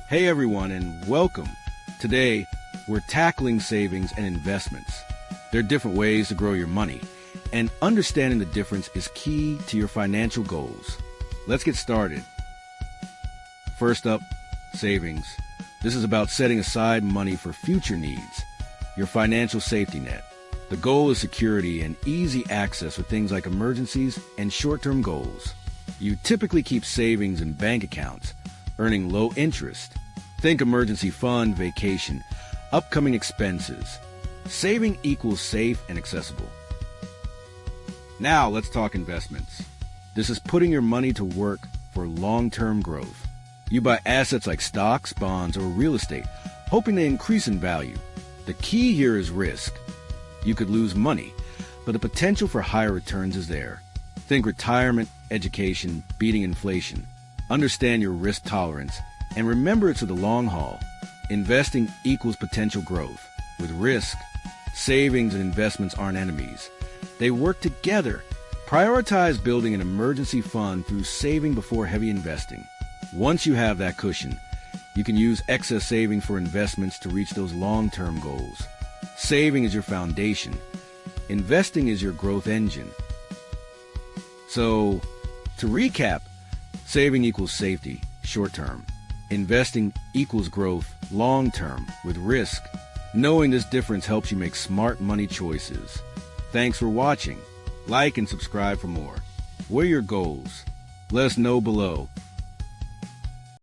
Hey everyone, and welcome. Today, we're tackling savings and investments. There are different ways to grow your money, and understanding the difference is key to your financial goals. Let's get started. First up, savings. This is about setting aside money for future needs, your financial safety net. The goal is security and easy access with things like emergencies and short-term goals. You typically keep savings in bank accounts, earning low interest. Think emergency fund, vacation, upcoming expenses. Saving equals safe and accessible. Now let's talk investments. This is putting your money to work for long-term growth. You buy assets like stocks, bonds, or real estate, hoping they increase in value. The key here is risk. You could lose money, but the potential for higher returns is there. Think retirement, education, beating inflation. Understand your risk tolerance, and remember it's for the long haul. Investing equals potential growth. With risk, savings and investments aren't enemies. They work together. Prioritize building an emergency fund through saving before heavy investing. Once you have that cushion, you can use excess saving for investments to reach those long-term goals. Saving is your foundation. Investing is your growth engine. So, to recap, saving equals safety, short-term. Investing equals growth, long-term, with risk. Knowing this difference helps you make smart money choices. Thanks for watching. Like and subscribe for more. What are your goals? Let us know below.